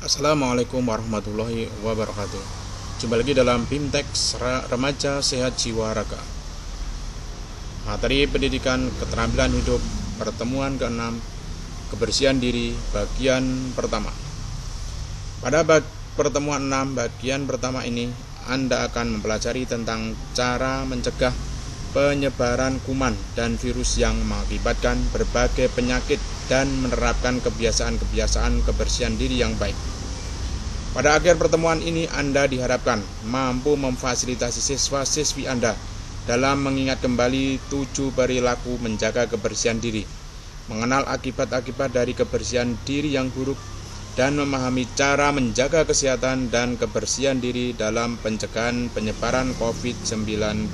Assalamualaikum warahmatullahi wabarakatuh. Jumpa lagi dalam BIMTEK Remaja Sehat Jiwa Raga. Materi pendidikan keterampilan hidup pertemuan ke-6, kebersihan diri, bagian pertama. Pada pertemuan 6 bagian pertama ini, Anda akan mempelajari tentang cara mencegah penyebaran kuman dan virus yang mengakibatkan berbagai penyakit dan menerapkan kebiasaan-kebiasaan kebersihan diri yang baik. Pada akhir pertemuan ini, Anda diharapkan mampu memfasilitasi siswa-siswi Anda dalam mengingat kembali 7 perilaku menjaga kebersihan diri, mengenal akibat-akibat dari kebersihan diri yang buruk, dan memahami cara menjaga kesehatan dan kebersihan diri dalam pencegahan penyebaran COVID-19.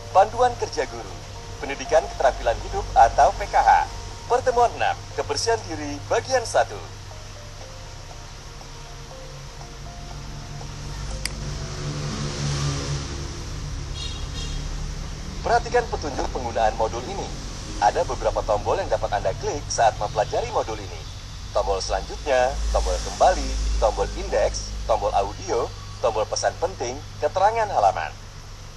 Panduan Kerja Guru, Pendidikan Keterampilan Hidup atau PKH. Pertemuan 6, Kebersihan Diri, bagian 1. Perhatikan petunjuk penggunaan modul ini. Ada beberapa tombol yang dapat Anda klik saat mempelajari modul ini. Tombol selanjutnya, tombol kembali, tombol indeks, tombol audio, tombol pesan penting, keterangan halaman.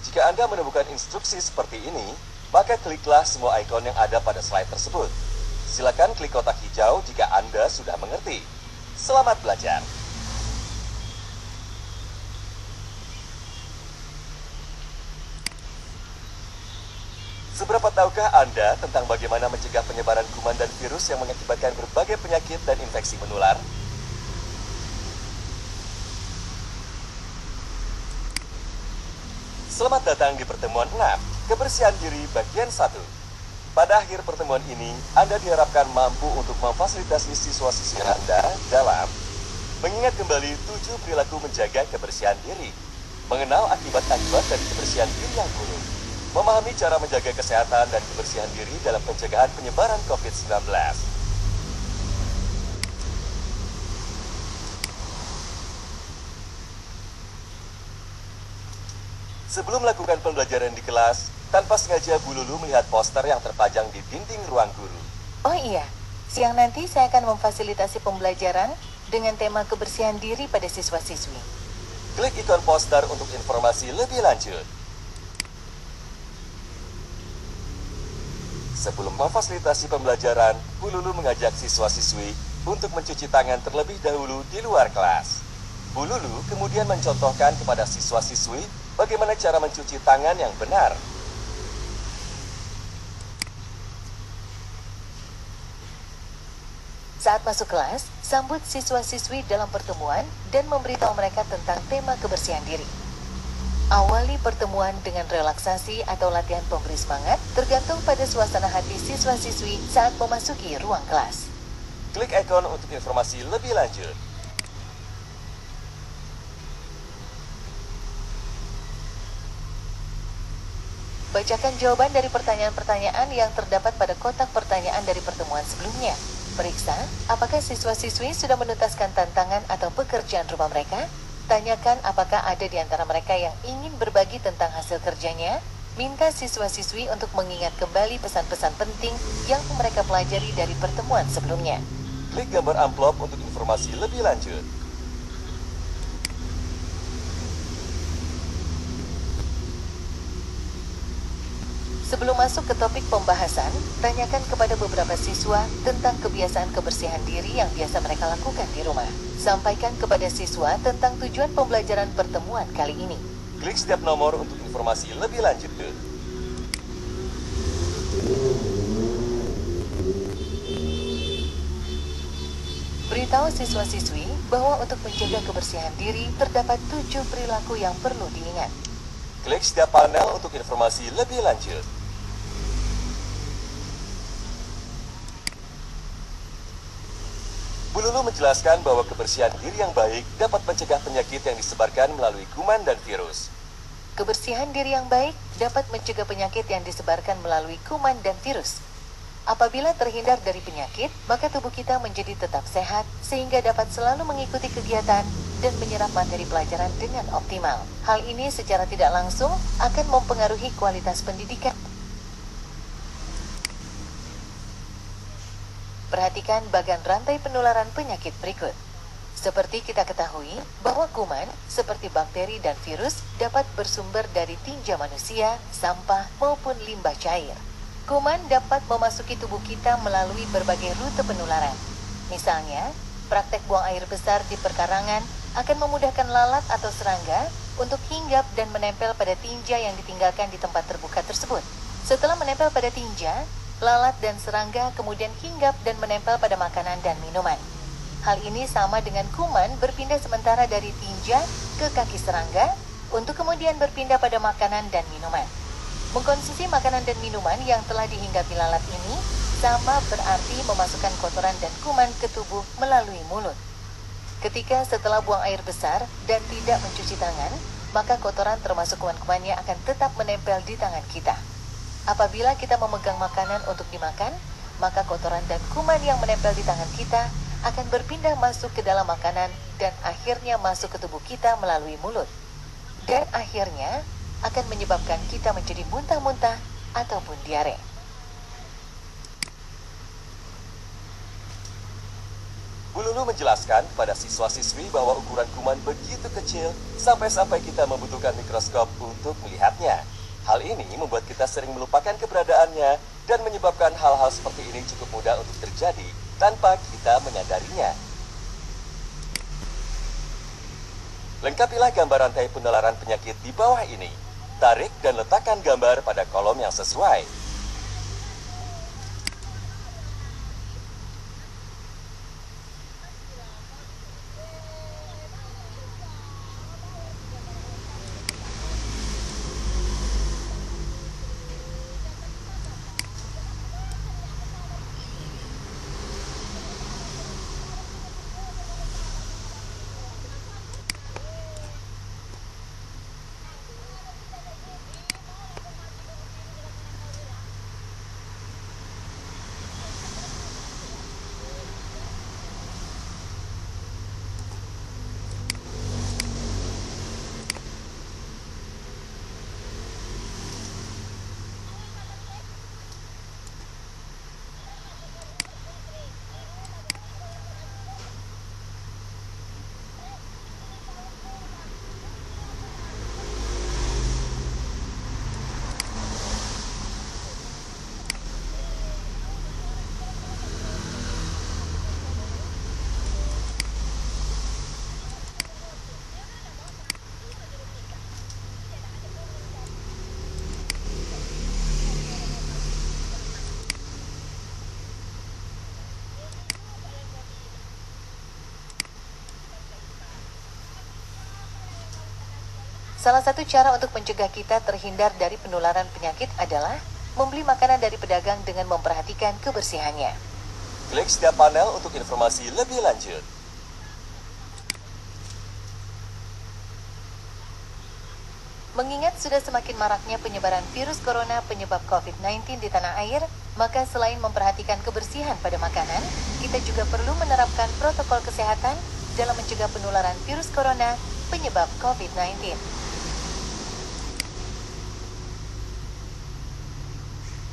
Jika Anda menemukan instruksi seperti ini, maka kliklah semua ikon yang ada pada slide tersebut. Silakan klik kotak hijau jika Anda sudah mengerti. Selamat belajar. Seberapa tahukah Anda tentang bagaimana mencegah penyebaran kuman dan virus yang mengakibatkan berbagai penyakit dan infeksi menular? Selamat datang di pertemuan 6, Kebersihan Diri bagian 1. Pada akhir pertemuan ini, Anda diharapkan mampu untuk memfasilitasi siswa-siswi Anda dalam mengingat kembali 7 perilaku menjaga kebersihan diri, mengenal akibat-akibat dari kebersihan diri yang buruk, memahami cara menjaga kesehatan dan kebersihan diri dalam pencegahan penyebaran COVID-19. Sebelum melakukan pembelajaran di kelas, tanpa sengaja Bu Lulu melihat poster yang terpajang di dinding ruang guru. Oh iya, siang nanti saya akan memfasilitasi pembelajaran dengan tema kebersihan diri pada siswa-siswi. Klik ikon poster untuk informasi lebih lanjut. Sebelum memfasilitasi pembelajaran, Bu Lulu mengajak siswa-siswi untuk mencuci tangan terlebih dahulu di luar kelas. Bu Lulu kemudian mencontohkan kepada siswa-siswi bagaimana cara mencuci tangan yang benar. Saat masuk kelas, sambut siswa-siswi dalam pertemuan dan memberitahu mereka tentang tema kebersihan diri. Awali pertemuan dengan relaksasi atau latihan pemberi semangat tergantung pada suasana hati siswa-siswi saat memasuki ruang kelas. Klik ikon untuk informasi lebih lanjut. Bacakan jawaban dari pertanyaan-pertanyaan yang terdapat pada kotak pertanyaan dari pertemuan sebelumnya. Periksa, apakah siswa-siswi sudah menuntaskan tantangan atau pekerjaan rumah mereka? Tanyakan apakah ada di antara mereka yang ingin berbagi tentang hasil kerjanya? Minta siswa-siswi untuk mengingat kembali pesan-pesan penting yang mereka pelajari dari pertemuan sebelumnya. Klik gambar amplop untuk informasi lebih lanjut. Sebelum masuk ke topik pembahasan, tanyakan kepada beberapa siswa tentang kebiasaan kebersihan diri yang biasa mereka lakukan di rumah. Sampaikan kepada siswa tentang tujuan pembelajaran pertemuan kali ini. Klik setiap nomor untuk informasi lebih lanjut. Beritahu siswa-siswi bahwa untuk menjaga kebersihan diri terdapat 7 perilaku yang perlu diingat. Klik setiap panel untuk informasi lebih lanjut. Bu Lulu menjelaskan bahwa kebersihan diri yang baik dapat mencegah penyakit yang disebarkan melalui kuman dan virus. Kebersihan diri yang baik dapat mencegah penyakit yang disebarkan melalui kuman dan virus. Apabila terhindar dari penyakit, maka tubuh kita menjadi tetap sehat sehingga dapat selalu mengikuti kegiatan dan menyerap materi pelajaran dengan optimal. Hal ini secara tidak langsung akan mempengaruhi kualitas pendidikan. Perhatikan bagan rantai penularan penyakit berikut. Seperti kita ketahui bahwa kuman seperti bakteri dan virus dapat bersumber dari tinja manusia, sampah maupun limbah cair. Kuman dapat memasuki tubuh kita melalui berbagai rute penularan. Misalnya, praktek buang air besar di perkarangan akan memudahkan lalat atau serangga untuk hinggap dan menempel pada tinja yang ditinggalkan di tempat terbuka tersebut. Setelah menempel pada tinja, lalat dan serangga kemudian hinggap dan menempel pada makanan dan minuman. Hal ini sama dengan kuman berpindah sementara dari tinja ke kaki serangga untuk kemudian berpindah pada makanan dan minuman. Mengkonsumsi makanan dan minuman yang telah dihinggapi lalat ini sama berarti memasukkan kotoran dan kuman ke tubuh melalui mulut. Ketika setelah buang air besar dan tidak mencuci tangan, maka kotoran termasuk kuman-kumannya akan tetap menempel di tangan kita. Apabila kita memegang makanan untuk dimakan, maka kotoran dan kuman yang menempel di tangan kita akan berpindah masuk ke dalam makanan dan akhirnya masuk ke tubuh kita melalui mulut. Dan akhirnya akan menyebabkan kita menjadi muntah-muntah ataupun diare. Bu Lulu menjelaskan kepada siswa-siswi bahwa ukuran kuman begitu kecil sampai-sampai kita membutuhkan mikroskop untuk melihatnya. Hal ini membuat kita sering melupakan keberadaannya dan menyebabkan hal-hal seperti ini cukup mudah untuk terjadi tanpa kita menyadarinya. Lengkapilah gambar rantai penularan penyakit di bawah ini. Tarik dan letakkan gambar pada kolom yang sesuai. Salah satu cara untuk mencegah kita terhindar dari penularan penyakit adalah membeli makanan dari pedagang dengan memperhatikan kebersihannya. Klik setiap panel untuk informasi lebih lanjut. Mengingat sudah semakin maraknya penyebaran virus corona penyebab COVID-19 di tanah air, maka selain memperhatikan kebersihan pada makanan, kita juga perlu menerapkan protokol kesehatan dalam mencegah penularan virus corona penyebab COVID-19.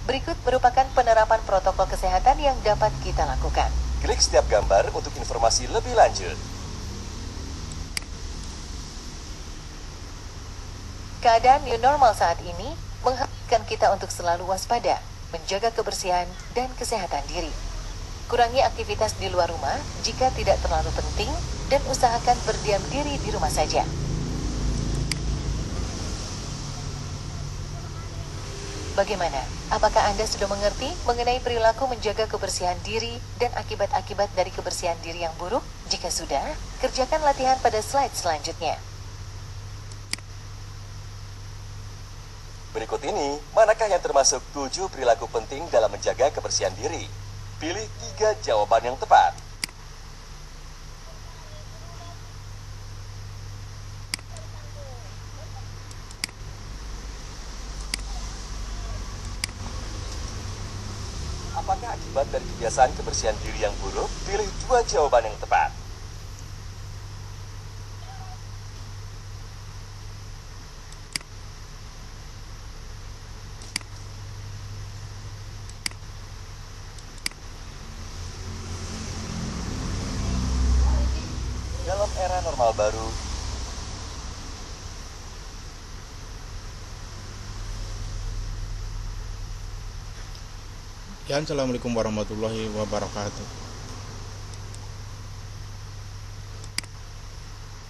Berikut merupakan penerapan protokol kesehatan yang dapat kita lakukan. Klik setiap gambar untuk informasi lebih lanjut. Keadaan new normal saat ini mengharuskan kita untuk selalu waspada, menjaga kebersihan dan kesehatan diri. Kurangi aktivitas di luar rumah jika tidak terlalu penting dan usahakan berdiam diri di rumah saja. Bagaimana? Apakah Anda sudah mengerti mengenai perilaku menjaga kebersihan diri dan akibat-akibat dari kebersihan diri yang buruk? Jika sudah, kerjakan latihan pada slide selanjutnya. Berikut ini, manakah yang termasuk 7 perilaku penting dalam menjaga kebersihan diri? Pilih 3 jawaban yang tepat. Apakah akibat dari kebiasaan kebersihan diri yang buruk? Pilih dua jawaban yang tepat. Dalam era normal baru, Ya, assalamualaikum warahmatullahi wabarakatuh.